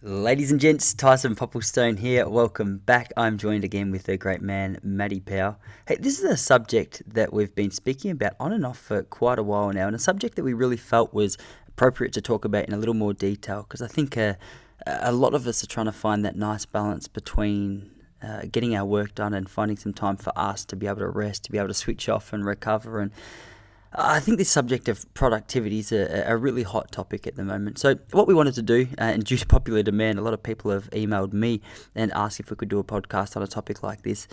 Ladies and gents, Tyson Popplestone here. Welcome back. I'm joined again with the great man, Matty Powell. Hey, this is a subject that we've been speaking about on and off for quite a while now, and a subject that we really felt was appropriate to talk about in a little more detail, because I think a lot of us are trying to find that nice balance between getting our work done and finding some time for us to be able to rest, to be able to switch off and recover. And I think this subject of productivity is a really hot topic at the moment. So what we wanted to do, and due to popular demand, a lot of people have emailed me and asked if we could do a podcast on a topic like this,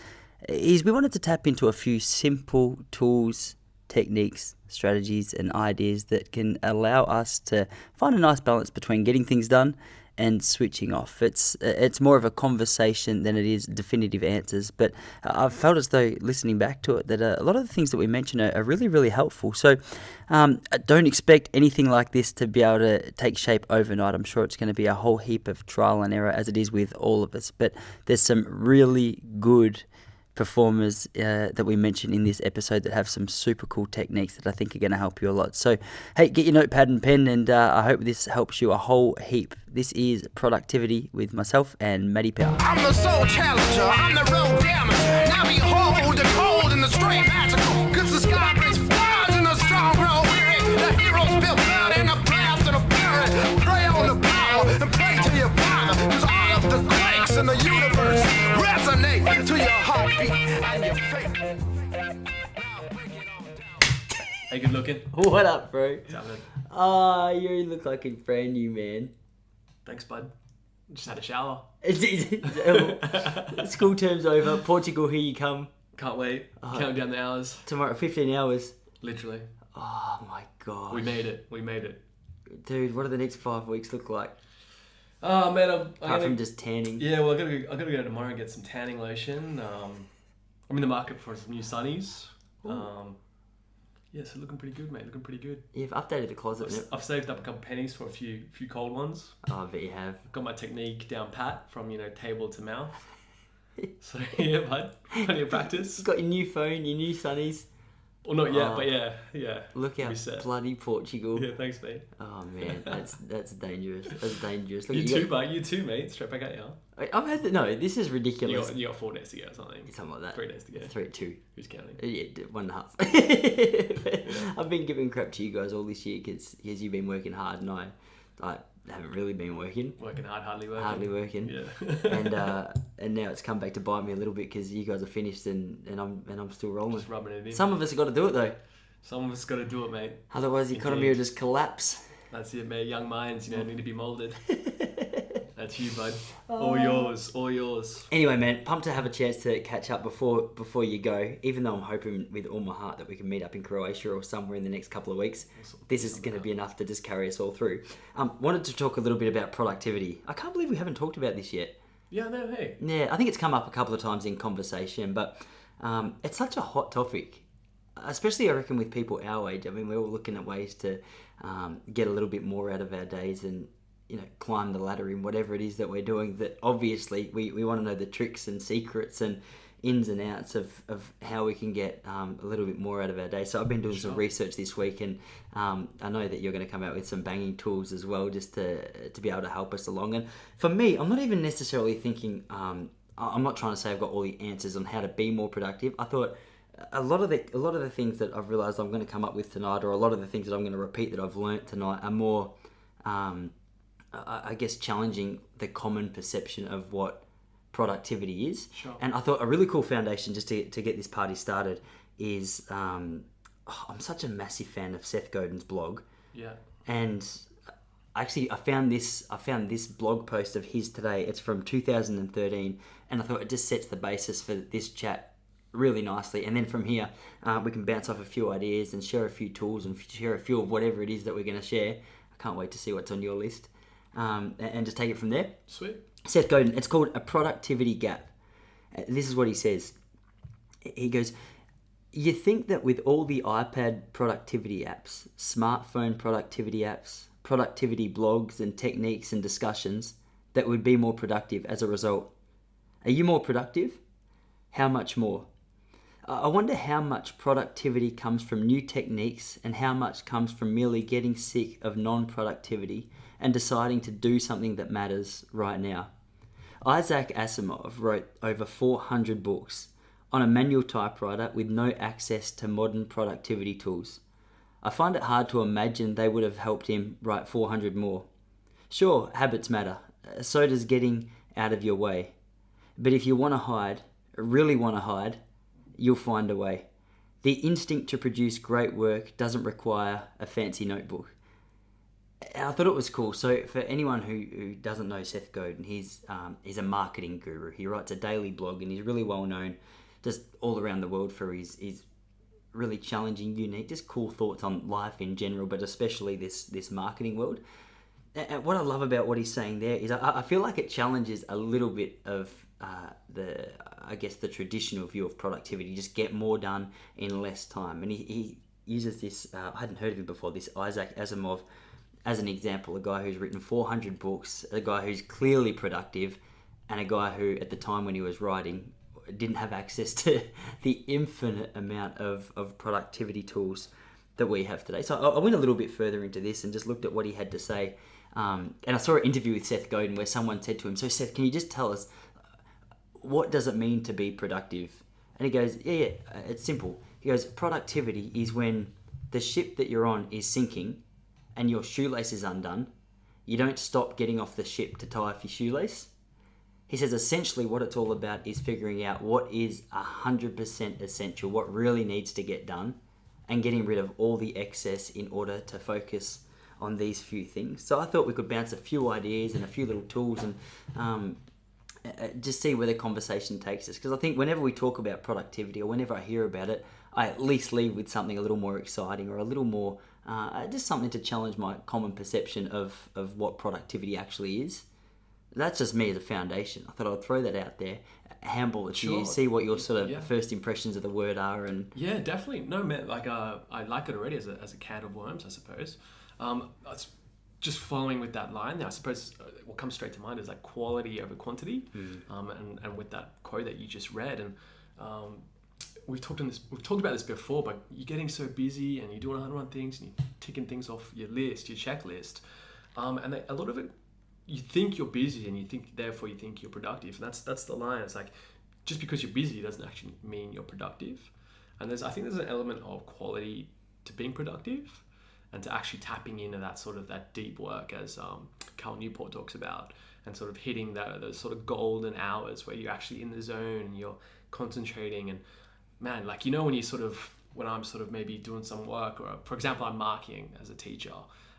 is we wanted to tap into a few simple tools, techniques, strategies and ideas that can allow us to find a nice balance between getting things done and switching off. It's more of a conversation than it is definitive answers, but I've felt as though listening back to it that a lot of the things that we mention are really, really helpful. So don't expect anything like this to be able to take shape overnight. I'm sure it's going to be a whole heap of trial and error, as it is with all of us, but there's some really good performers that we mentioned in this episode that have some super cool techniques that I think are going to help you a lot. So, hey, get your notepad and pen, and I hope this helps you a whole heap. This is Productivity with myself and Matty Powell. I'm the soul challenger, I'm the road damager. Now behold the cold and the straight magical. Cause the sky brings fires and the strong grow weary. The heroes built blood and the blast and the fury. Pray on the power and pray to your father. Cause all of the quakes in the universe resonate to your heartbeat and your faith. Hey, good looking. What up, bro? What's happening? You look like a brand new man. Thanks, bud. Just had a shower. School term's over. Portugal, here you come. Can't wait. Counting down the hours. Tomorrow, 15 hours. Literally. Oh my god. We made it. We made it. Dude, what do the next 5 weeks look like? Oh man, Apart from just tanning. Yeah, well, I gotta go tomorrow and get some tanning lotion. I'm in the market for some new sunnies. Yeah, so looking pretty good, mate. Looking pretty good. You've updated the closet. I've saved up a couple pennies for a few cold ones. Oh, I bet you have. Got my technique down pat from table to mouth. So yeah, bud, plenty of practice. You've got your new phone, your new sunnies. Well, not yet, but yeah. Look out, bloody Portugal. Yeah, thanks, mate. Oh man, that's dangerous. That's dangerous. Look, You too, mate. Straight back at you. I've had this is ridiculous. You got 4 days to go or something. Something like that. 3 days to go. 2. Who's counting? Yeah, 1.5. I've been giving crap to you guys all this year because you've been working hard and I haven't really been working. Working hard, hardly working. Hardly working. Yeah. And now it's come back to bite me a little bit because you guys are finished and I'm still rolling. Just rubbing it in. Some of us have got to do it though. Some of us got to do it, mate. Otherwise the economy will just collapse. That's it, mate. Young minds, need to be moulded. That's you, bud. All yours. Anyway, man, pumped to have a chance to catch up before you go. Even though I'm hoping with all my heart that we can meet up in Croatia or somewhere in the next couple of weeks, this is going to be enough to just carry us all through. Wanted to talk a little bit about productivity. I can't believe we haven't talked about this yet. Yeah, no, hey. Yeah, I think it's come up a couple of times in conversation, but it's such a hot topic, especially I reckon with people our age. I mean, we're all looking at ways to get a little bit more out of our days and climb the ladder in whatever it is that we're doing. That obviously we want to know the tricks and secrets and ins and outs of how we can get a little bit more out of our day. So I've been doing some research this week, and I know that you're going to come out with some banging tools as well, just to be able to help us along. And for me, I'm not even necessarily thinking, I'm not trying to say I've got all the answers on how to be more productive. I thought a lot of the things that I've realised I'm going to come up with tonight, or a lot of the things that I'm going to repeat that I've learnt tonight, are more I guess challenging the common perception of what productivity is. Sure. And I thought a really cool foundation just to get this party started is I'm such a massive fan of Seth Godin's blog. Yeah. And actually I found this blog post of his today. It's from 2013, and I thought it just sets the basis for this chat really nicely. And then from here we can bounce off a few ideas and share a few tools and share a few of whatever it is that we're going to share. I can't wait to see what's on your list. And just take it from there. Sweet. Seth Godin, it's called a productivity gap. This is what he says. He goes, you think that with all the iPad productivity apps, smartphone productivity apps, productivity blogs and techniques and discussions, that would be more productive as a result. Are you more productive? How much more? I wonder how much productivity comes from new techniques and how much comes from merely getting sick of non-productivity and deciding to do something that matters right now. Isaac Asimov wrote over 400 books on a manual typewriter with no access to modern productivity tools. I find it hard to imagine they would have helped him write 400 more. Sure, habits matter. So does getting out of your way. But if you want to hide, really want to hide, you'll find a way. The instinct to produce great work doesn't require a fancy notebook. And I thought it was cool. So for anyone who doesn't know Seth Godin, he's a marketing guru. He writes a daily blog and he's really well known just all around the world for his really challenging, unique, just cool thoughts on life in general, but especially this marketing world. And what I love about what he's saying there is I feel like it challenges a little bit of the traditional view of productivity. Just get more done in less time. And he uses this, I hadn't heard of him before, this Isaac Asimov as an example, a guy who's written 400 books, a guy who's clearly productive, and a guy who at the time when he was writing didn't have access to the infinite amount of productivity tools that we have today. So I went a little bit further into this and just looked at what he had to say. And I saw an interview with Seth Godin where someone said to him, "So Seth, can you just tell us, what does it mean to be productive?" And he goes, yeah, it's simple. He goes, productivity is when the ship that you're on is sinking and your shoelace is undone. You don't stop getting off the ship to tie off your shoelace. He says essentially what it's all about is figuring out what is 100% essential, what really needs to get done, and getting rid of all the excess in order to focus on these few things. So I thought we could bounce a few ideas and a few little tools and just see where the conversation takes us. Because I think whenever we talk about productivity or whenever I hear about it, I at least leave with something a little more exciting or a little more, just something to challenge my common perception of what productivity actually is. That's just me as a foundation. I thought I'd throw that out there, handball it to you, see what your sort of first impressions of the word are. And yeah, definitely. No, man, like I like it already as a can of worms, I suppose. It's just following with that line there, I suppose what comes straight to mind is like quality over quantity. And with that quote that you just read, and we've talked about this before, but you're getting so busy and you're doing 101 things and you're ticking things off your list, your checklist, and a lot of it, you think you're busy and therefore you think you're productive, and that's the line. It's like, just because you're busy doesn't actually mean you're productive. And I think there's an element of quality to being productive and to actually tapping into that deep work, as Cal Newport talks about, and sort of hitting those sort of golden hours where you're actually in the zone and you're concentrating. And man, like, when when I'm sort of maybe doing some work, or for example, I'm marking as a teacher,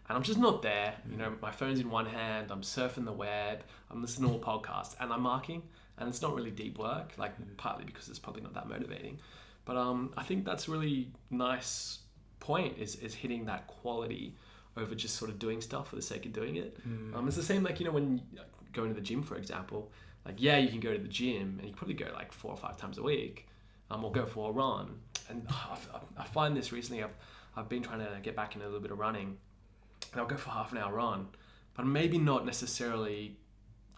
and I'm just not there. My phone's in one hand, I'm surfing the web, I'm listening to a podcast, and I'm marking, and it's not really deep work, like partly because it's probably not that motivating. But I think that's really nice point is hitting that quality over just sort of doing stuff for the sake of doing it. It's the same like, when going to the gym, for example, like, yeah, you can go to the gym and you probably go like 4 or 5 times a week, or go for a run. And I find this recently, I've been trying to get back in a little bit of running, and I'll go for half an hour run, but maybe not necessarily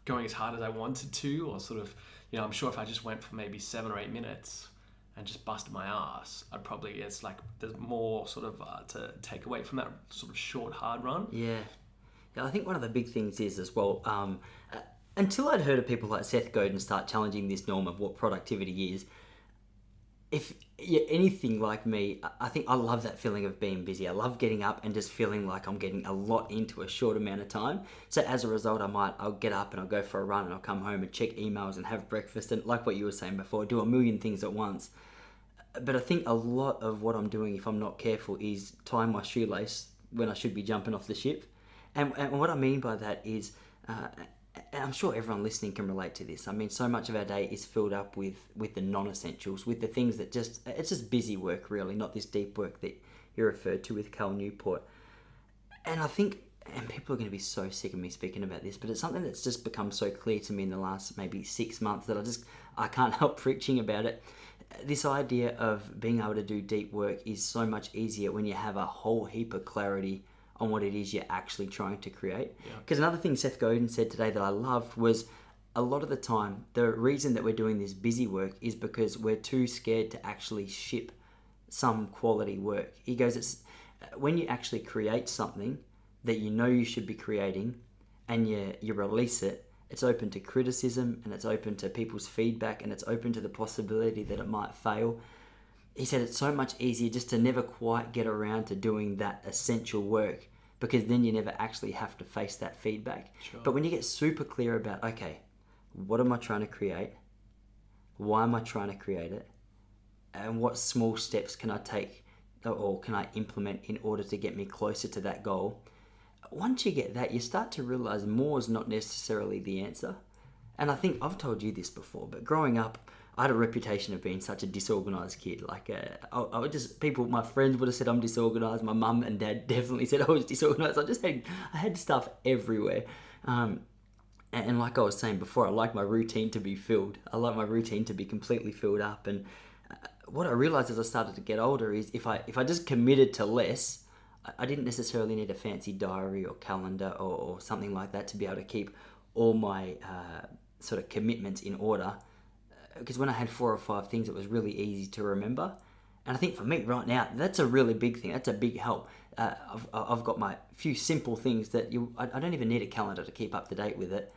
going as hard as I wanted to, or sort of, I'm sure if I just went for maybe 7 or 8 minutes and just busted my ass, it's like there's more sort of to take away from that sort of short, hard run. Yeah, I think one of the big things is as well, until I'd heard of people like Seth Godin start challenging this norm of what productivity is, if you're anything like me, I think I love that feeling of being busy. I love getting up and just feeling like I'm getting a lot into a short amount of time. So as a result, I'll get up and I'll go for a run and I'll come home and check emails and have breakfast and, like what you were saying before, do a million things at once. But I think a lot of what I'm doing, if I'm not careful, is tying my shoelace when I should be jumping off the ship. And what I mean by that is, and I'm sure everyone listening can relate to this. I mean, so much of our day is filled up with the non-essentials, with the things that it's just busy work, really, not this deep work that you referred to with Cal Newport. And I think, and people are going to be so sick of me speaking about this, but it's something that's just become so clear to me in the last maybe 6 months that I can't help preaching about it. This idea of being able to do deep work is so much easier when you have a whole heap of clarity on what it is you're actually trying to create. Because another thing Seth Godin said today that I loved was, a lot of the time, the reason that we're doing this busy work is because we're too scared to actually ship some quality work. He goes, it's when you actually create something that you know you should be creating and you release it, it's open to criticism and it's open to people's feedback and it's open to the possibility that it might fail. He said it's so much easier just to never quite get around to doing that essential work, because then you never actually have to face that feedback. Sure. But when you get super clear about, okay, what am I trying to create? Why am I trying to create it? And what small steps can I take or can I implement in order to get me closer to that goal? Once you get that, you start to realize more is not necessarily the answer. And I think I've told you this before, but growing up, I had a reputation of being such a disorganized kid. Like, I would just, my friends would have said I'm disorganized. My mum and dad definitely said I was disorganized. I had stuff everywhere. And like I was saying before, I like my routine to be filled. I like my routine to be completely filled up. And what I realized as I started to get older is if I just committed to less, I didn't necessarily need a fancy diary or calendar or something like that to be able to keep all my sort of commitments in order. Because when I had 4 or 5 things, it was really easy to remember. And I think for me right now, that's a really big thing. That's a big help. I've got my few simple things that I don't even need a calendar to keep up to date with it.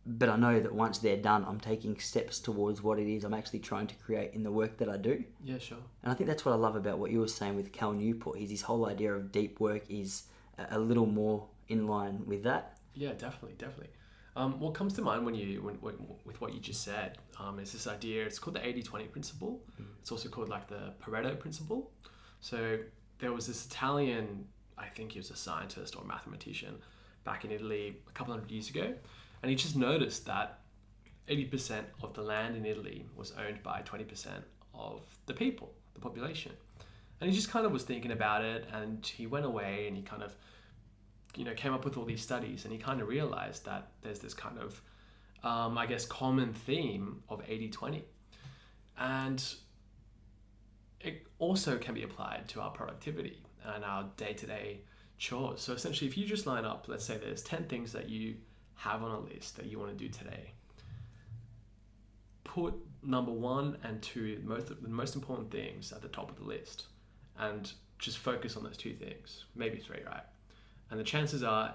But I know that once they're done, I'm taking steps towards what it is I'm actually trying to create in the work that I do. Yeah, sure. And I think that's what I love about what you were saying with Cal Newport. His whole idea of deep work is a little more in line with that. Yeah, definitely. What comes to mind with what you just said is this idea. It's called the 80-20 principle. It's also called like the Pareto principle. So there was this Italian, I think he was a scientist or a mathematician back in Italy a couple hundred years ago, and he just noticed that 80% of the land in Italy was owned by 20% of the people, the population. And he just kind of was thinking about it, and he went away and he kind of came up with all these studies, and he kind of realized that there's this kind of, I guess, common theme of 80-20. And it also can be applied to our productivity and our day-to-day chores. So essentially, if you just line up, let's say there's 10 things that you have on a list that you want to do today, put number 1 and 2, the most important things at the top of the list, and just focus on those 2 things, maybe 3, right? And the chances are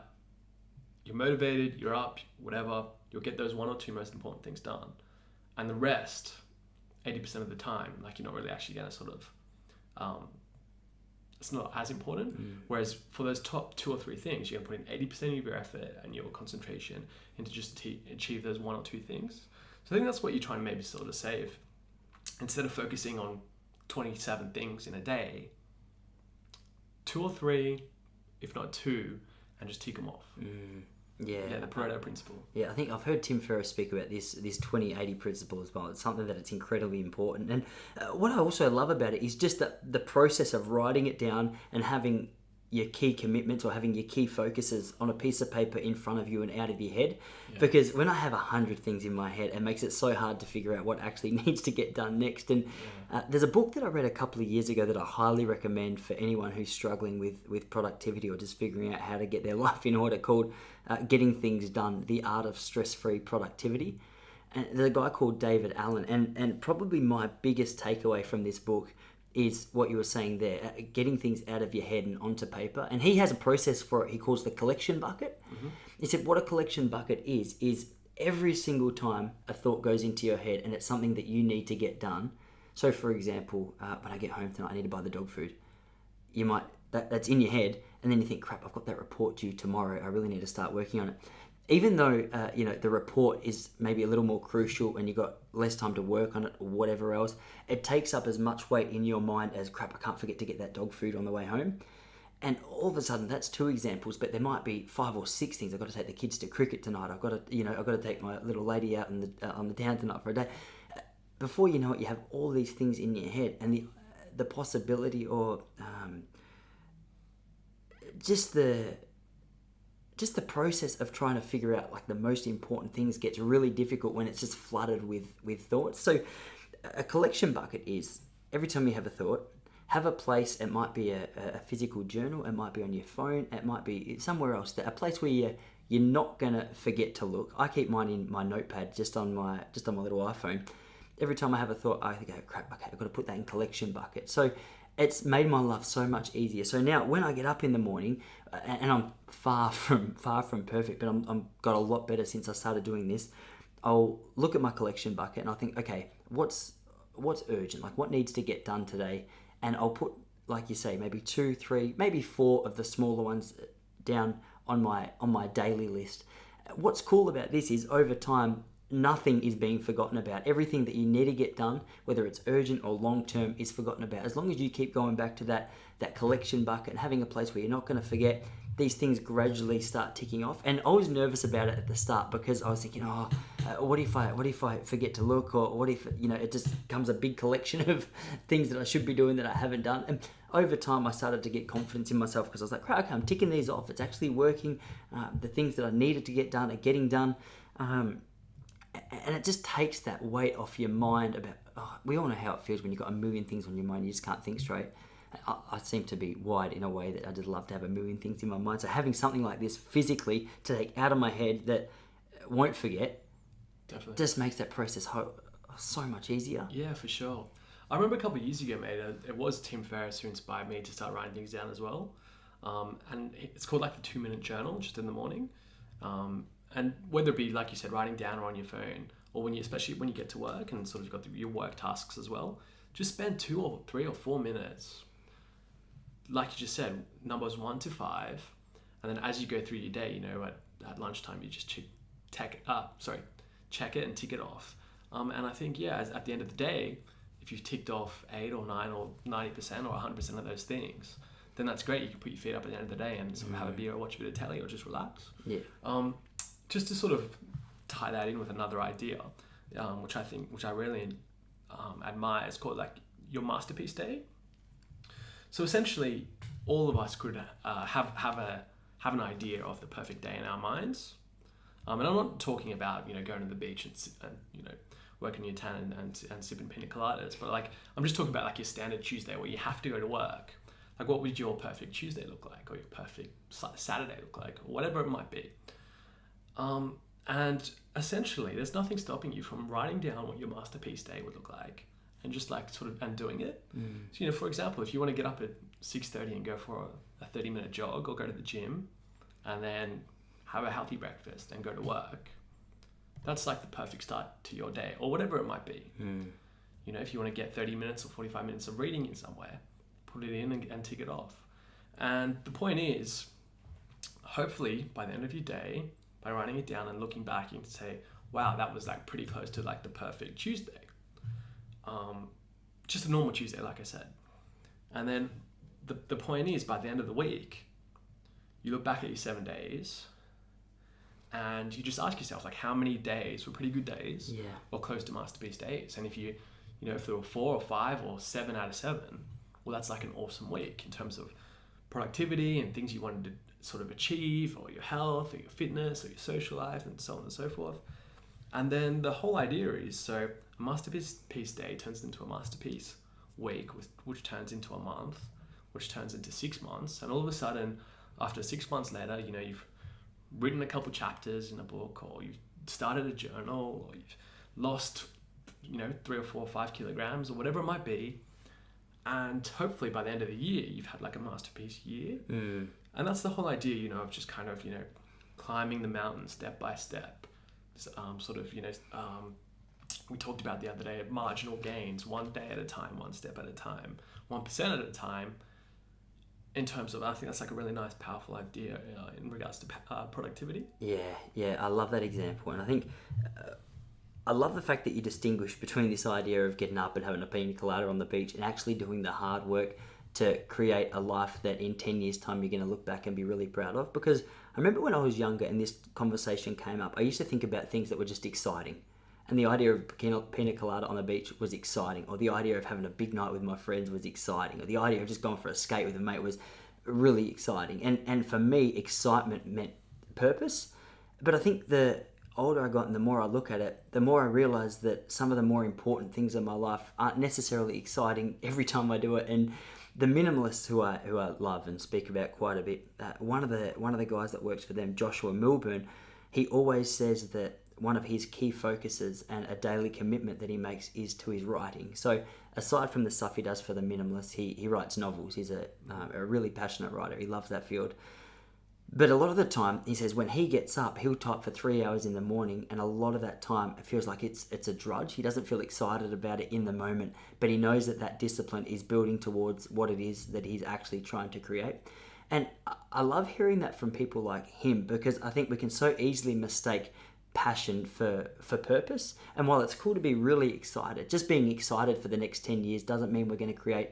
you're motivated, you're up, whatever, you'll get those 1 or 2 most important things done. And the rest, 80% of the time, like you're not really actually going to sort of, it's not as important. Whereas for those top 2 or 3 things, you're going to put in 80% of your effort and your concentration into just achieve those 1 or 2 things. So I think that's what you're trying to maybe sort of save. Instead of focusing on 27 things in a day, 2 or 3, if not 2, and just tick them off. Yeah, the Pareto principle. Yeah, I think I've heard Tim Ferriss speak about this 20-80 principle as well. It's something that it's incredibly important. And what I also love about it is just that the process of writing it down and having your key commitments or having your key focuses on a piece of paper in front of you and out of your head. Yeah. Because when I have 100 things in my head, it makes it so hard to figure out what actually needs to get done next. And there's a book that I read a couple of years ago that I highly recommend for anyone who's struggling with productivity or just figuring out how to get their life in order, called Getting Things Done, The Art of Stress-Free Productivity. And there's a guy called David Allen. And probably my biggest takeaway from this book is what you were saying there, getting things out of your head and onto paper. And he has a process for it he calls the collection bucket. He said what a collection bucket is every single time a thought goes into your head and it's something that you need to get done. So for example, when I get home tonight, I need to buy the dog food. You might, that's in your head, and then you think, crap, I've got that report due tomorrow. I really need to start working on it. Even though, the report is maybe a little more crucial and you've got less time to work on it or whatever else, it takes up as much weight in your mind as, crap, I can't forget to get that dog food on the way home. And all of a sudden, that's 2 examples, but there might be 5 or 6 things. I've got to take the kids to cricket tonight. I've got to take my little lady out on the town tonight for a day. Before you know it, you have all these things in your head, and the possibility or just the process of trying to figure out like the most important things gets really difficult when it's just flooded with thoughts. So a collection bucket is every time you have a thought, have a place. It might be a physical journal, it might be on your phone, it might be somewhere else, a place where you're not going to forget to look. I keep mine in my notepad just on my little iPhone. Every time I have a thought, I go, crap, okay, I've got to put that in collection bucket. So it's made my life so much easier. So now when I get up in the morning, and I'm far from perfect, but I'm got a lot better since I started doing this. I'll look at my collection bucket and I'll think, okay, what's urgent? Like what needs to get done today? And I'll put, like you say, maybe 2, 3, maybe 4 of the smaller ones down on my daily list. What's cool about this is over time, nothing is being forgotten about. Everything that you need to get done, whether it's urgent or long term, is forgotten about. As long as you keep going back to that collection bucket and having a place where you're not going to forget, these things gradually start ticking off. And I was nervous about it at the start because I was thinking, what if I forget to look, or what if it just becomes a big collection of things that I should be doing that I haven't done. And over time, I started to get confidence in myself because I was like, okay, I'm ticking these off. It's actually working. The things that I needed to get done are getting done. And it just takes that weight off your mind about, we all know how it feels when you've got a million things on your mind, you just can't think straight. I seem to be wired in a way that I just love to have a million things in my mind. So having something like this physically to take out of my head that won't forget, definitely just makes that process so much easier. Yeah, for sure. I remember a couple of years ago, mate, it was Tim Ferriss who inspired me to start writing things down as well. And it's called like the 2-minute journal, just in the morning. And whether it be, like you said, writing down or on your phone, or especially when you get to work and sort of got your work tasks as well, just spend 2 or 3 or 4 minutes, like you just said, numbers 1 to 5, and then as you go through your day, at lunchtime you just check it and tick it off. And I think, at the end of the day, if you've ticked off 8 or 9 or 90% or 100% of those things, then that's great. You can put your feet up at the end of the day and sort of have a beer or watch a bit of telly or just relax. Yeah. Just to sort of tie that in with another idea, which I really admire, is called like your masterpiece day. So essentially, all of us could have an idea of the perfect day in our minds. And I'm not talking about going to the beach and working your tan and sipping pina coladas, but like I'm just talking about like your standard Tuesday where you have to go to work. Like what would your perfect Tuesday look like, or your perfect Saturday look like, or whatever it might be. And essentially, there's nothing stopping you from writing down what your masterpiece day would look like, and just like and doing it. So for example, if you want to get up at 6:30 and go for a 30-minute jog, or go to the gym, and then have a healthy breakfast and go to work, that's like the perfect start to your day, or whatever it might be. If you want to get 30 minutes or 45 minutes of reading in somewhere, put it in and tick it off. And the point is, hopefully by the end of your day, by writing it down and looking back, you can say, wow, that was like pretty close to like the perfect Tuesday. Just a normal Tuesday, like I said. And then the point is, by the end of the week, you look back at your 7 days and you just ask yourself, like, how many days were pretty good days, or close to masterpiece days? And if if there were 4 or 5 or 7 out of 7, well, that's like an awesome week in terms of productivity and things you wanted to sort of achieve, or your health, or your fitness, or your social life, and so on and so forth. And then the whole idea is, so a masterpiece day turns into a masterpiece week, which turns into a month, which turns into 6 months, and all of a sudden, after 6 months later, you've written a couple chapters in a book, or you've started a journal, or you've lost 3 or 4 or 5 kilograms, or whatever it might be. And hopefully by the end of the year, you've had like a masterpiece year. And that's the whole idea, of just kind of, climbing the mountain step by step. We talked about the other day, marginal gains, 1 day at a time, 1 step at a time, 1% at a time. In terms of, I think that's like a really nice, powerful idea in regards to productivity. Yeah, I love that example. And I think I love the fact that you distinguish between this idea of getting up and having a pina colada on the beach and actually doing the hard work to create a life that in 10 years' time you're going to look back and be really proud of. Because I remember when I was younger and this conversation came up, I used to think about things that were just exciting. And the idea of pina colada on the beach was exciting, or the idea of having a big night with my friends was exciting, or the idea of just going for a skate with a mate was really exciting. And for me, excitement meant purpose. But I think the older I got and the more I look at it, the more I realize that some of the more important things in my life aren't necessarily exciting every time I do it. And the minimalists who I love and speak about quite a bit, one of the guys that works for them, Joshua Milburn, he always says that one of his key focuses and a daily commitment that he makes is to his writing. So aside from the stuff he does for the minimalists, he writes novels. He's a really passionate writer. He loves that field. But a lot of the time, he says when he gets up, he'll type for 3 hours in the morning, and a lot of that time it feels like it's a drudge. He doesn't feel excited about it in the moment, but he knows that discipline is building towards what it is that he's actually trying to create. And I love hearing that from people like him, because I think we can so easily mistake passion for purpose. And while it's cool to be really excited, just being excited for the next 10 years doesn't mean we're going to create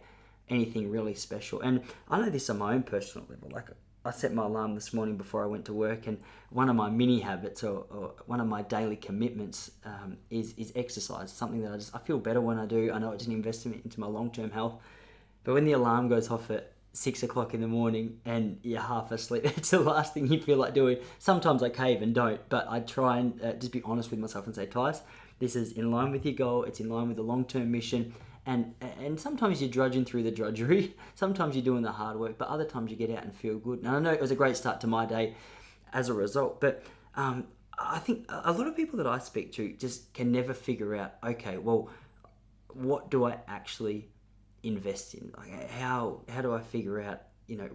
anything really special. And I know this on my own personal level. Like, I set my alarm this morning before I went to work, and one of my mini habits or one of my daily commitments is exercise. Something that I feel better when I do. I know it's an investment into my long-term health, but when the alarm goes off at 6 o'clock in the morning and you're half asleep, it's the last thing you feel like doing. Sometimes I cave and don't, but I try and just be honest with myself and say, Tice, this is in line with your goal. It's in line with the long-term mission. And sometimes you're drudging through the drudgery. Sometimes you're doing the hard work, but other times you get out and feel good. And I know it was a great start to my day as a result, but I think a lot of people that I speak to just can never figure out, okay, well, what do I actually invest in? Like, how do I figure out,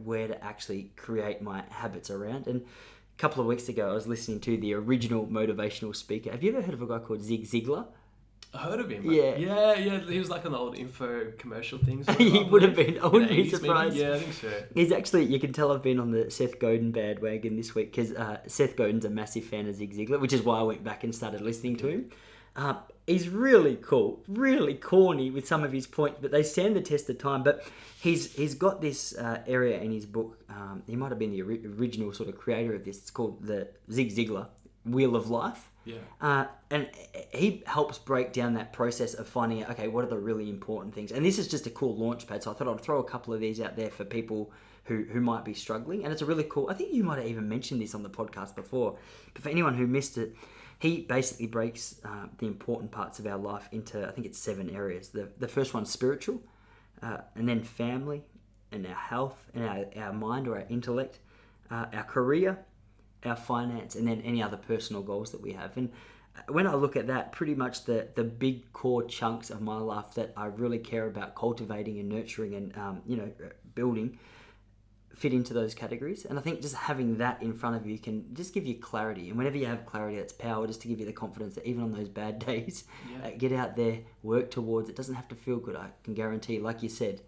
where to actually create my habits around? And a couple of weeks ago, I was listening to the original motivational speaker. Have you ever heard of a guy called Zig Ziglar? I heard of him. Yeah. Yeah. He was like on the old info commercial things. He would have been. I wouldn't be 80s surprised. Maybe? Yeah, I think so. He's actually, you can tell I've been on the Seth Godin bandwagon this week, because Seth Godin's a massive fan of Zig Ziglar, which is why I went back and started listening to him. He's really cool, really corny with some of his points, but they stand the test of time. But he's got this area in his book. He might have been the original sort of creator of this. It's called the Zig Ziglar Wheel of Life. Yeah. And he helps break down that process of finding out, okay, what are the really important things? And this is just a cool launch pad, so I thought I'd throw a couple of these out there for people who might be struggling. And it's a really cool, I think you might have even mentioned this on the podcast before, but for anyone who missed it, he basically breaks the important parts of our life into, I think it's 7 areas. The first one's spiritual, and then family, and our health, and our mind or our intellect, our career, our finance, and then any other personal goals that we have. And when I look at that, pretty much the big core chunks of my life that I really care about cultivating and nurturing and building fit into those categories. And I think just having that in front of you can just give you clarity. And whenever you have clarity, that's power, just to give you the confidence that even on those bad days, get out there, work towards it. Doesn't have to feel good. I can guarantee, like you said,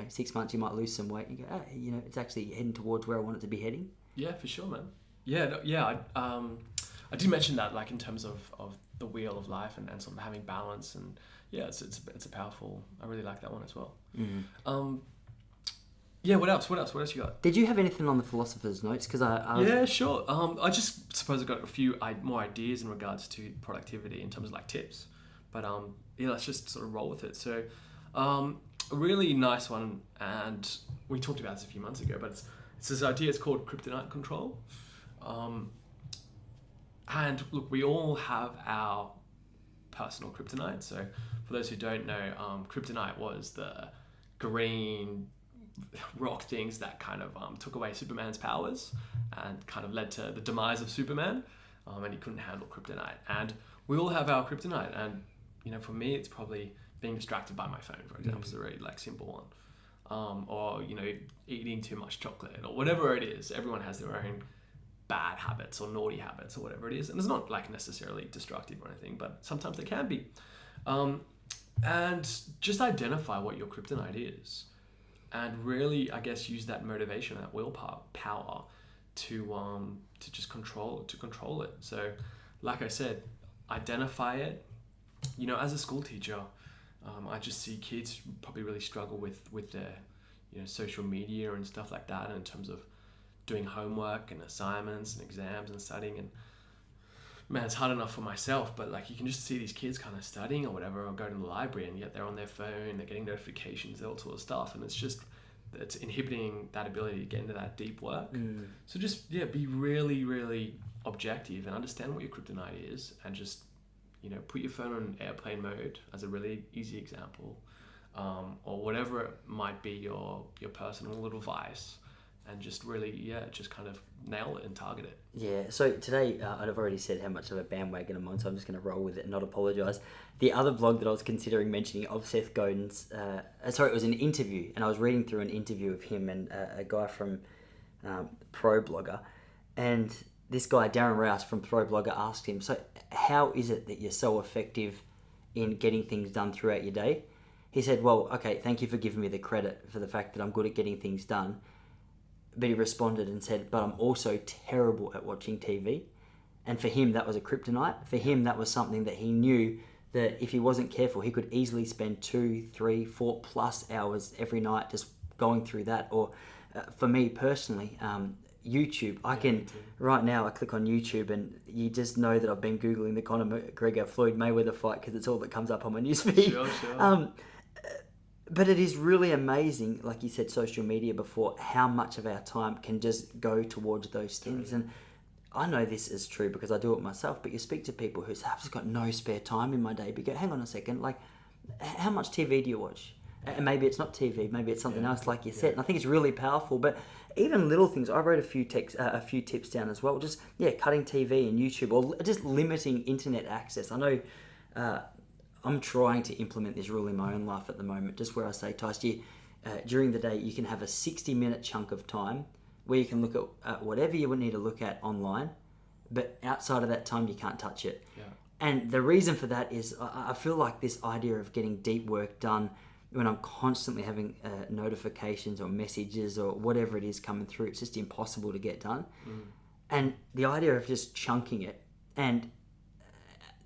6 months you might lose some weight and you go, it's actually heading towards where I want it to be heading. Yeah, for sure, man. I did mention that, like, in terms of the wheel of life and sort of having balance, and it's a powerful. I really like that one as well. Mm-hmm. What else you got? Did you have anything on the philosopher's notes? Because I was... Yeah, sure. I just suppose I've got a few more ideas in regards to productivity in terms of like tips, but let's just sort of roll with it. So, a really nice one, and we talked about this a few months ago, but it's this idea. It's called kryptonite control. And look, we all have our personal kryptonite. So for those who don't know, kryptonite was the green rock things that kind of took away Superman's powers and kind of led to the demise of Superman. And he couldn't handle kryptonite. And we all have our kryptonite. And, for me, it's probably being distracted by my phone, for example. It's a very simple one. Or, eating too much chocolate or whatever it is. Everyone has their own bad habits or naughty habits or whatever it is. And it's not necessarily destructive or anything, but sometimes they can be. And just identify what your kryptonite is. And really, I guess, use that motivation, that willpower to just control it. So, like I said, identify it. As a school teacher, I just see kids probably really struggle with their, social media and stuff like that, in terms of doing homework and assignments and exams and studying. And man, it's hard enough for myself, but you can just see these kids kind of studying or whatever, or going to the library, and yet they're on their phone, they're getting notifications, all sort of stuff, and it's inhibiting that ability to get into that deep work. So just be really, really objective and understand what your kryptonite is, and just put your phone on airplane mode as a really easy example. or whatever it might be your personal little vice, and just really, just kind of nail it and target it. Yeah, so today I've already said how much of a bandwagon I'm on, so I'm just going to roll with it and not apologise. The other blog that I was considering mentioning of Seth Godin's, it was an interview, and I was reading through an interview of him and a guy from Pro Blogger, and this guy, Darren Rouse from Pro Blogger, asked him, so how is it that you're so effective in getting things done throughout your day? He said, well, okay, thank you for giving me the credit for the fact that I'm good at getting things done. But he responded and said, but I'm also terrible at watching TV. And for him, that was a kryptonite. For him, that was something that he knew that if he wasn't careful, he could easily spend 2, 3, 4 plus hours every night just going through that. Or for me personally, YouTube. Right now, I click on YouTube and you just know that I've been Googling the Conor McGregor-Floyd Mayweather fight because it's all that comes up on my newsfeed. Sure. But it is really amazing, like you said, social media before, how much of our time can just go towards those things. And I know this is true because I do it myself, but you speak to people who say, I've just got no spare time in my day. But you go, hang on a second, like, how much TV do you watch? And maybe it's not TV, maybe it's something else, like you said. And I think it's really powerful. But even little things, I wrote a few tips down as well. Just, cutting TV and YouTube, or just limiting internet access. I know I'm trying to implement this rule in my own life at the moment, just where I say, Tice, during the day, you can have a 60-minute chunk of time where you can look at whatever you would need to look at online, but outside of that time, you can't touch it. Yeah. And the reason for that is I feel like this idea of getting deep work done when I'm constantly having notifications or messages or whatever it is coming through, it's just impossible to get done. And the idea of just chunking it, and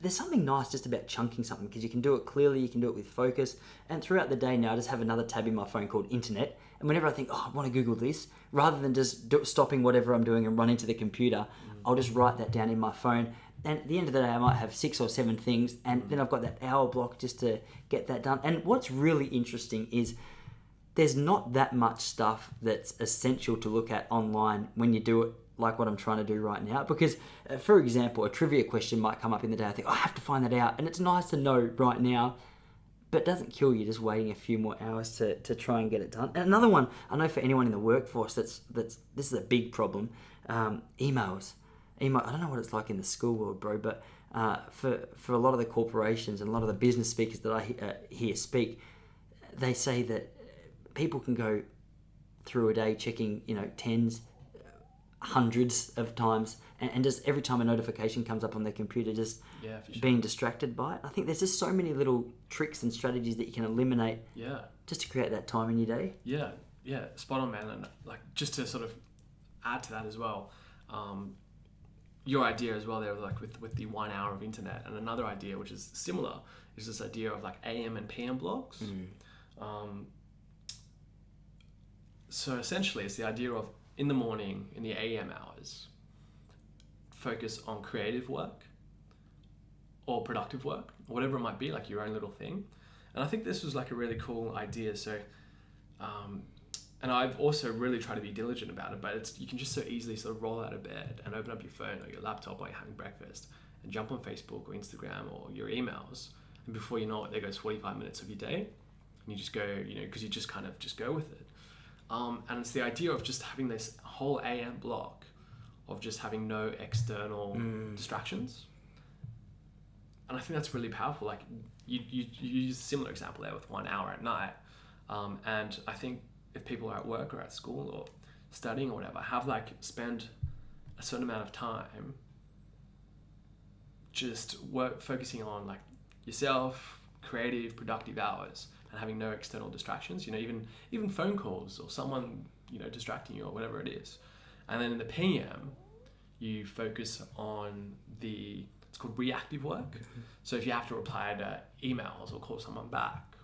there's something nice just about chunking something because you can do it clearly, you can do it with focus. And throughout the day now, I just have another tab in my phone called Internet. And whenever I think, I want to Google this, rather than just stopping whatever I'm doing and run into the computer, I'll just write that down in my phone. And at the end of the day, I might have 6 or 7 things, and then I've got that hour block just to get that done. And what's really interesting is there's not that much stuff that's essential to look at online when you do it like what I'm trying to do right now. Because, for example, a trivia question might come up in the day. I think, I have to find that out. And it's nice to know right now, but it doesn't kill you just waiting a few more hours to try and get it done. And another one, I know for anyone in the workforce, this is a big problem, emails. I don't know what it's like in the school world, bro, but for a lot of the corporations and a lot of the business speakers that I hear speak, they say that people can go through a day checking, tens, hundreds of times, and just every time a notification comes up on their computer, just being distracted by it. I think there's just so many little tricks and strategies that you can eliminate just to create that time in your day. Yeah, spot on, man. And like, just to sort of add to that as well, your idea as well there, like with the 1 hour of internet, and another idea which is similar is this idea of like AM and PM blocks. So essentially, it's the idea of in the morning, in the AM hours, focus on creative work or productive work, or whatever it might be, like your own little thing. And I think this was like a really cool idea. So, and I've also really tried to be diligent about it, but you can just so easily sort of roll out of bed and open up your phone or your laptop while you're having breakfast and jump on Facebook or Instagram or your emails. And before you know it, there goes 45 minutes of your day. And you just go, because you just kind of just go with it. And it's the idea of just having this whole AM block of just having no external distractions. And I think that's really powerful. Like you use a similar example there with 1 hour at night. And I think if people are at work or at school or studying or whatever, spend a certain amount of time just focusing on like yourself, creative, productive hours, and having no external distractions, even phone calls or someone, distracting you or whatever it is. And then in the PM, you focus on it's called reactive work. So if you have to reply to emails or call someone back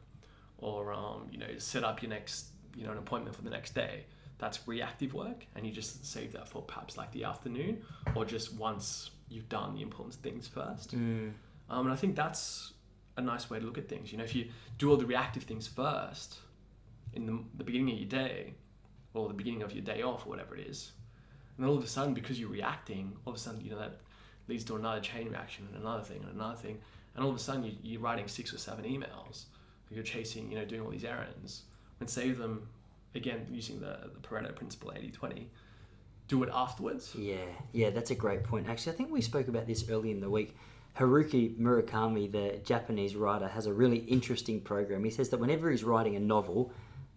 or, set up your next, an appointment for the next day, that's reactive work. And you just save that for perhaps like the afternoon or just once you've done the important things first. And I think that's a nice way to look at things. If you do all the reactive things first in the beginning of your day or the beginning of your day off or whatever it is, and then all of a sudden, because you're reacting, all of a sudden, that leads to another chain reaction and another thing and another thing, and all of a sudden you're writing 6 or 7 emails you're chasing, doing all these errands, and save them, again, using the Pareto principle, 80-20, do it afterwards. Yeah, that's a great point. Actually, I think we spoke about this early in the week. Haruki Murakami, the Japanese writer, has a really interesting program. He says that whenever he's writing a novel,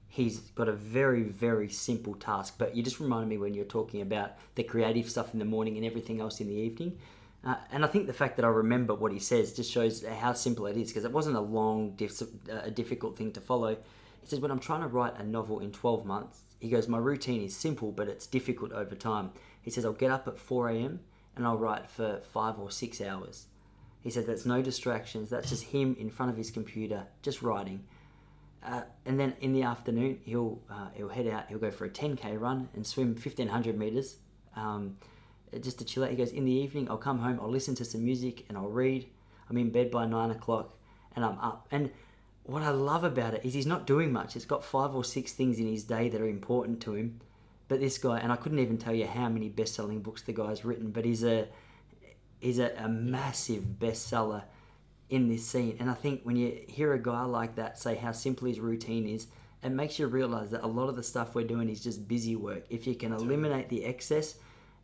he's got a very, very simple task. But you just reminded me when you're talking about the creative stuff in the morning and everything else in the evening. And I think the fact that I remember what he says just shows how simple it is, because it wasn't a long, difficult thing to follow. He says, when I'm trying to write a novel in 12 months, he goes, my routine is simple, but it's difficult over time. He says, I'll get up at 4 a.m. and I'll write for 5 or 6 hours. He said that's no distractions. That's just him in front of his computer, just writing. And then in the afternoon, he'll head out. He'll go for a 10K run and swim 1,500 meters, just to chill out. He goes, in the evening, I'll come home. I'll listen to some music and I'll read. I'm in bed by 9 o'clock and I'm up. And what I love about it is he's not doing much. He's got 5 or 6 things in his day that are important to him. But this guy, and I couldn't even tell you how many best-selling books the guy's written, but he's a massive bestseller in this scene. And I think when you hear a guy like that say how simple his routine is, it makes you realize that a lot of the stuff we're doing is just busy work. If you can eliminate the excess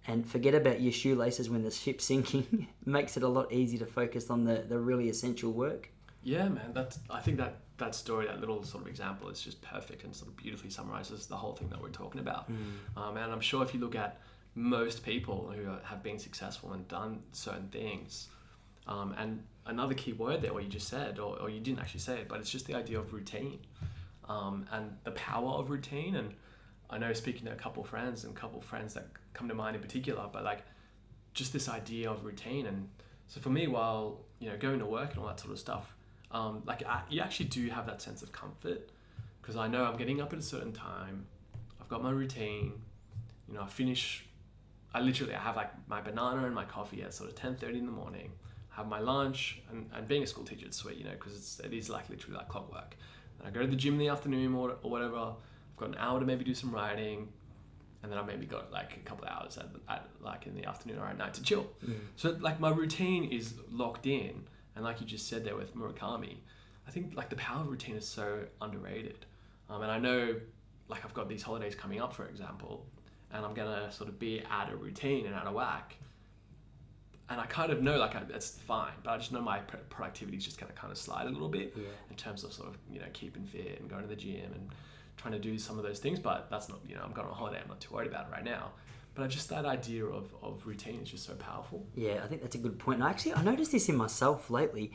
and forget about your shoelaces when the ship's sinking, it makes it a lot easier to focus on the really essential work. Yeah, man. I think that story, that little sort of example, is just perfect and sort of beautifully summarizes the whole thing that we're talking about. And I'm sure if you look at most people who have been successful and done certain things, and another key word there, what you just said, or you didn't actually say it, but it's just the idea of routine, and the power of routine. And I know, speaking to a couple of friends that come to mind in particular, but like just this idea of routine. And so for me, while going to work and all that sort of stuff, you actually do have that sense of comfort, because I know I'm getting up at a certain time. I've got my routine. I have like my banana and my coffee at sort of 10:30 in the morning. Have my lunch, and being a school teacher, it's sweet, because it is like literally like clockwork. And I go to the gym in the afternoon or whatever. I've got an hour to maybe do some writing, and then I maybe got like a couple of hours at like in the afternoon or at night to chill. So like my routine is locked in. And like you just said there with Murakami, I think like the power of routine is so underrated. And I know, like, I've got these holidays coming up, for example, and I'm gonna sort of be out of routine and out of whack. And I kind of know, like, it's fine, but I just know my productivity is just gonna kind of slide a little bit in terms of sort of keeping fit and going to the gym and trying to do some of those things. But that's not, I'm going on holiday. I'm not too worried about it right now. But just that idea of routine is just so powerful. Yeah, I think that's a good point. And actually, I noticed this in myself lately.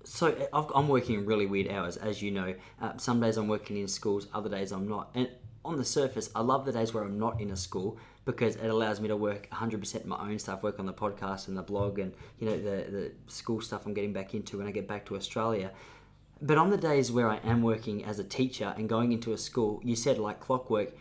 So I'm working really weird hours, as you know. Some days I'm working in schools, other days I'm not. And on the surface, I love the days where I'm not in a school, because it allows me to work 100% my own stuff, work on the podcast and the blog and the school stuff I'm getting back into when I get back to Australia. But on the days where I am working as a teacher and going into a school, you said like clockwork,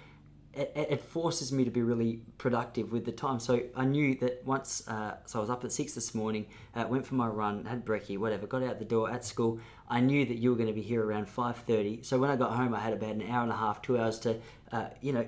it forces me to be really productive with the time. So I knew that once, so I was up at 6 this morning, went for my run, had brekkie, whatever, got out the door at school. I knew that you were going to be here around 5:30. So when I got home, I had about an hour and a half, 2 hours to,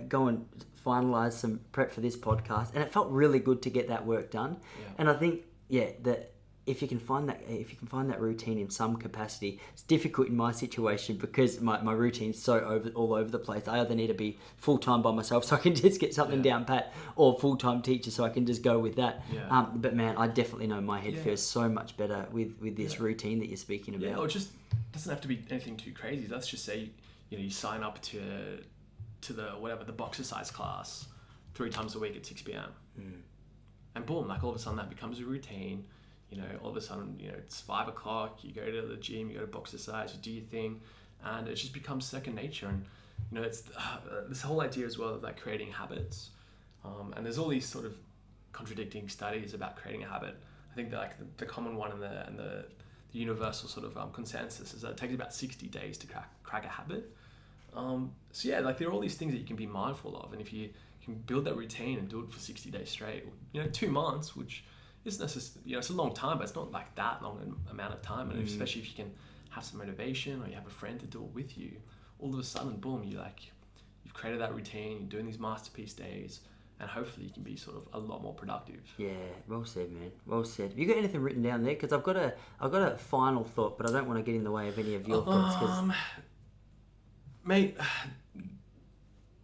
go and finalize some prep for this podcast. And it felt really good to get that work done. Yeah. And I think, that if you can find that routine in some capacity, it's difficult in my situation because my routine's so all over the place. I either need to be full-time by myself so I can just get something down pat, or full-time teacher so I can just go with that. But man, I definitely know my head feels so much better with this routine that you're speaking about. Yeah, or just doesn't have to be anything too crazy. Let's just say you sign up to the boxercise class 3 times a week at 6 p.m. And boom, like all of a sudden that becomes a routine. All of a sudden, it's 5 o'clock, you go to the gym, you go to boxercise, you do your thing, and it just becomes second nature. And, it's this whole idea as well of like creating habits. And there's all these sort of contradicting studies about creating a habit. I think that like the common one and the universal sort of consensus is that it takes about 60 days to crack a habit. So yeah, like there are all these things that you can be mindful of. And if you can build that routine and do it for 60 days straight, 2 months, which isn't necessarily, it's a long time, but it's not like that long an amount of time. And especially if you can have some motivation or you have a friend to do it with you, all of a sudden, boom, you've created that routine, you're doing these masterpiece days, and hopefully you can be sort of a lot more productive. Yeah, well said, man. Well said. Have you got anything written down there? Because I've got a final thought, but I don't want to get in the way of any of your thoughts. Cause... Mate,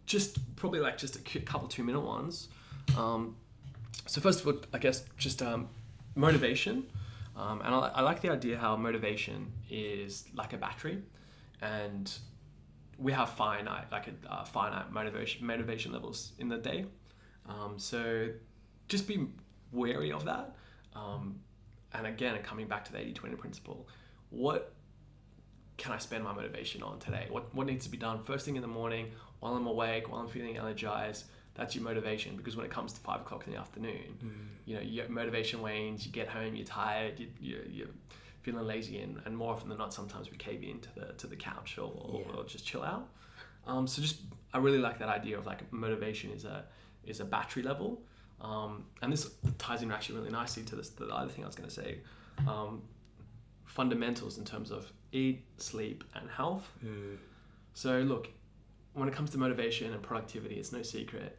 just probably like just a couple 2-minute ones. So first of all, I guess just motivation. And I like the idea how motivation is like a battery, and we have finite motivation levels in the day. So just be wary of that. And again, coming back to the 80-20 principle, what can I spend my motivation on today? What needs to be done first thing in the morning, while I'm awake, while I'm feeling energized? That's your motivation, because when it comes to 5 o'clock in the afternoon, your motivation wanes, you get home, you're tired, you're feeling lazy, and more often than not, sometimes we cave in to the couch or just chill out. So I really like that idea of like motivation is a battery level. And this ties in actually really nicely to the other thing I was going to say. Fundamentals in terms of eat, sleep, and health. So look, when it comes to motivation and productivity, it's no secret.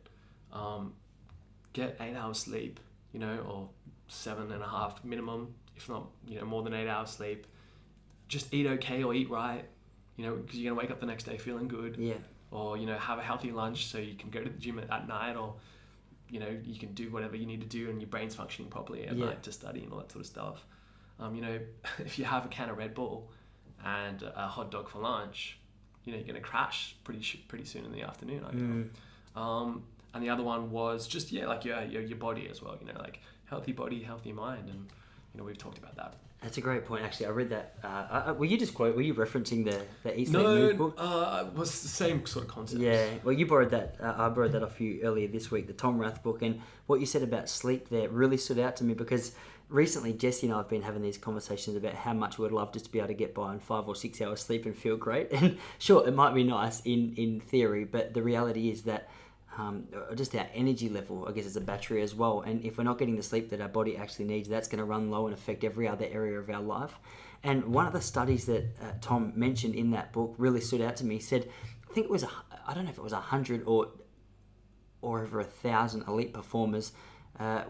Get 8 hours sleep, or 7.5 minimum, if not, more than 8 hours sleep. Just eat okay or eat right, because you're gonna wake up the next day feeling good. Yeah. Or have a healthy lunch so you can go to the gym at night, or you can do whatever you need to do and your brain's functioning properly at night to study and all that sort of stuff. If you have a can of Red Bull and a hot dog for lunch, you're gonna crash pretty soon in the afternoon, I know. And the other one was just like your body as well, like healthy body, healthy mind, and we've talked about that. That's a great point, actually. I read that. Were you referencing the Eat, Sleep, Move book? No, it was the same sort of concept. Yeah, well, you borrowed that. I borrowed that off you earlier this week, the Tom Rath book, and what you said about sleep there really stood out to me, because recently Jesse and I have been having these conversations about how much we'd love just to be able to get by on 5 or 6 hours sleep and feel great. And sure, it might be nice in theory, but the reality is that just our energy level, I guess, is a battery as well. And if we're not getting the sleep that our body actually needs, that's going to run low and affect every other area of our life. And one of the studies that Tom mentioned in that book really stood out to me. He said, I think it was, I don't know if it was 100 or over 1,000 elite performers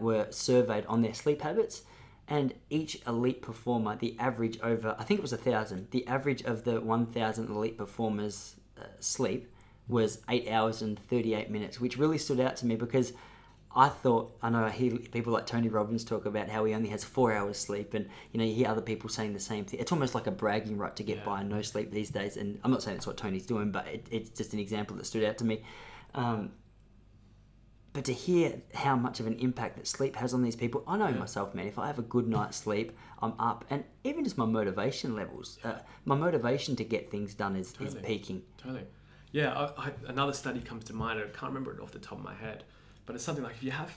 were surveyed on their sleep habits. And each elite performer, the average over, I think it was 1,000, the average of the 1,000 elite performers' sleep was 8 hours and 38 minutes, which really stood out to me, because I know I hear people like Tony Robbins talk about how he only has 4 hours sleep, and you hear other people saying the same thing. It's almost like a bragging right to get by on no sleep these days, and I'm not saying that's what Tony's doing, but it's just an example that stood out to me. But to hear how much of an impact that sleep has on these people, I know myself, man, if I have a good night's sleep, I'm up. And even just my motivation levels, my motivation to get things done is peaking. Totally. Yeah, another study comes to mind. I can't remember it off the top of my head, but it's something like if you have,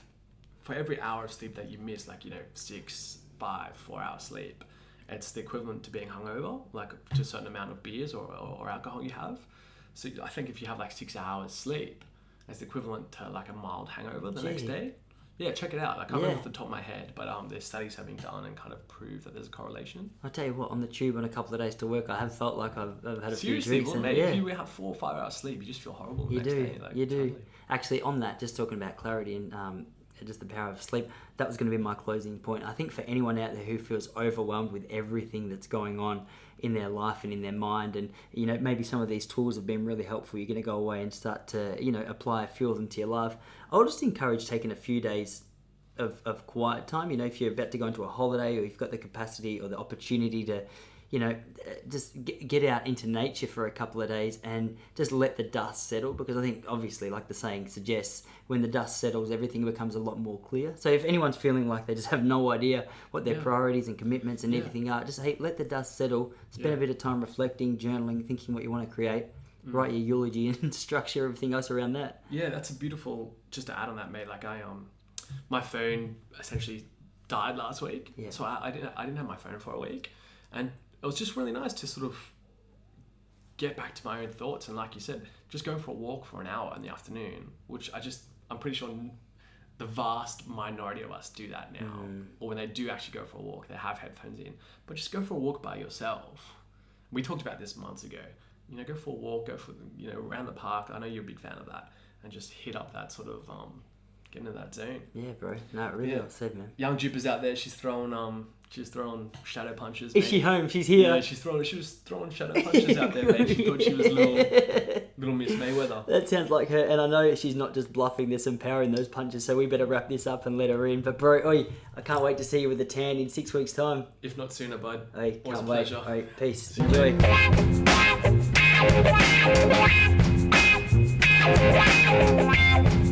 for every hour of sleep that you miss, like 6, 5, 4 hours sleep, it's the equivalent to being hungover, like to a certain amount of beers or alcohol you have. So I think if you have like 6 hours sleep, it's the equivalent to like a mild hangover the next day. Yeah, check it out. I can't remember off the top of my head, but there's studies have been done and kind of prove that there's a correlation. I tell you what, on the tube on a couple of days to work, I have felt like I've had a few drinks. Seriously, mate, if you have 4 or 5 hours sleep, you just feel horrible the next day. You do. Actually, on that, just talking about clarity and just the power of sleep, that was going to be my closing point. I think for anyone out there who feels overwhelmed with everything that's going on in their life and in their mind, and maybe some of these tools have been really helpful, you're going to go away and start to apply a few of them to your life. I'll just encourage taking a few days of quiet time. If you're about to go into a holiday, or you've got the capacity or the opportunity to just get out into nature for a couple of days and just let the dust settle, because I think obviously, like the saying suggests, when the dust settles, everything becomes a lot more clear. So if anyone's feeling like they just have no idea what their priorities and commitments and everything are, just let the dust settle, spend a bit of time reflecting, journaling, thinking what you want to create, write your eulogy and structure everything else around that. Yeah, that's a beautiful, just to add on that, mate, like my phone essentially died last week, so I didn't have my phone for a week, and it was just really nice to sort of get back to my own thoughts. And like you said, just going for a walk for an hour in the afternoon, which I'm pretty sure the vast minority of us do that now. Or when they do actually go for a walk, they have headphones in. But just go for a walk by yourself. We talked about this months ago. Go for a walk, go for around the park. I know you're a big fan of that. And just hit up that sort of get into that zone. Yeah, bro. No, really Yeah. well said, man. Young Jupiter's out there. She's throwing shadow punches. Is mate. she home? She's here. Yeah, she was throwing shadow punches out there, mate. She thought she was little Miss Mayweather. That sounds like her, and I know she's not just bluffing. There's some power in those punches, so we better wrap this up and let her in. But bro, oi, I can't wait to see you with the tan in 6 weeks' time. If not sooner, bud. Oi, Always can't a wait. pleasure. Oi, peace. See you, Enjoy. mate.